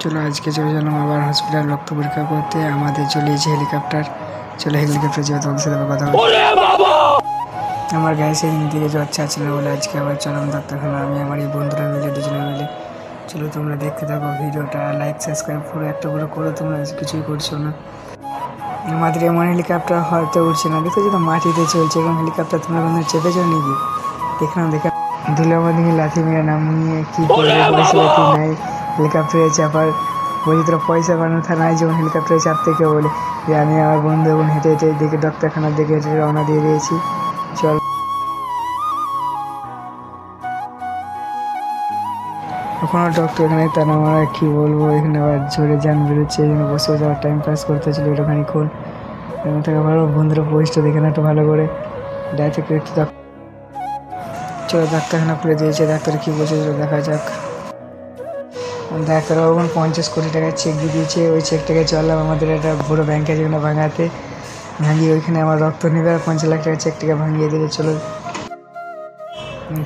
চলো আজকে চলে গেলাম আবার হসপিটাল রক্ত পরীক্ষা করতে। আমাদের চলে এসেছে হেলিকপ্টার। চলো হেলিকপ্টার যাবে, তোমাদের সাথে কথা বলছি। আমার গায়ে সেদিন থেকে জ্বর ছাড়ছিল বলে আজকে আবার চলাম ডাক্তারখানা। আমি আমার এই বন্ধুরা মিলে দুজনে মিলে। চলো তোমরা দেখতে থাকো ভিডিওটা, লাইক সাবস্ক্রাইব পুরো একটা করে করো। তোমরা কিছুই করছো না। আমাদের এমন হেলিকপ্টার হয়তো উঠছে না, দেখো তো মাটিতে চলছে এরকম হেলিকপ্টার। তোমরা কোনো চেপেছো নাকি? দেখলাম ধুলে আমাদেরকে লাথি মেরে নামিয়ে কী করবে, পয়সা নাই হেলিকপ্টারে চাপার। বলছি তোরা পয়সা বানানো থানায় যেমন হেলিকপ্টারে চাপতে কেউ বলে যে আমি আমার বন্ধু এখন হেঁটে হেঁটে দেখে ডাক্তারখানার দিকে হেঁটে রওনা দিয়ে দিয়েছি। চল ওখানে ডক্টর এখানে তা আমরা কী বলবো, এখানে আবার জোরে যান বেরোচ্ছে, এখানে বসে বসে আবার টাইম পাস করতেছিল একটুখানি খোল। এখান থেকে ভালো বন্ধুরা বয়সটা দেখে না একটু ভালো করে ডাইরেক্ট একটু চলো ডাক্তারখানা খুলে দিয়েছে। ডাক্তার কী বলছে চলো দেখা যাক। ডাক্তার বাবু 50 কোটি টাকার চেক দিয়ে দিয়েছে। ওই চেকটাকে চললাম আমাদের একটা বড়ো ব্যাংক আছে ওখানে ভাঙাতে, ভাঙিয়ে ওইখানে আমার রক্ত নেবে আর 50 লাখ টাকার চেকটাকে ভাঙিয়ে দিলে। চলো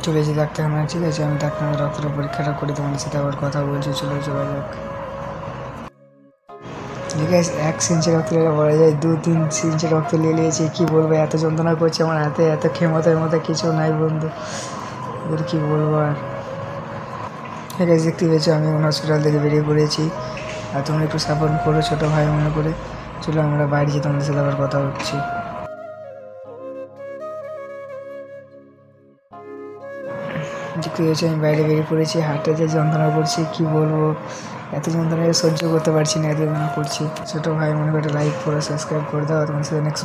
চলে এসেছি ডাক্তারখানা, ঠিক আছে। আমি ডাক্তারখানা রক্তের পরীক্ষাটা করে তোমাদের সাথে আবার কথা বলছি। চলো চলে যাক। ঠিক আছে, 1 সেঞ্চি রক্ত নিলে বলা যায় 2-3 সেঞ্চি রক্ত নিয়ে নিয়েছি। কী বলবো, এত যন্ত্রণা করছে আমার হাতে, এত ক্ষমতার মতো কিছু নাই বন্ধু, এদের কী বলবো আর। ঠিক আছে, দেখতে পেয়েছো আমি হসপিটাল থেকে বেরিয়ে পড়েছি। আর তোমরা একটু সাপোর্ট করো ছোটো ভাই মনে করে। চলো আমরা বাড়ি যেয়ে তোমাদের সাথে আবার কথা হচ্ছে। দেখতে পেয়েছি আমি বাইরে বেরিয়ে পড়েছি। হাঁটতে যে যন্ত্রণা করছি কী বলবো, এত যন্ত্রণা সহ্য করতে পারছি না, এত যন্ত্রণা করছি। ছোটো ভাই মনে করে লাইক করো, সাবস্ক্রাইব করে দাও। তোমাদের সাথে নেক্সট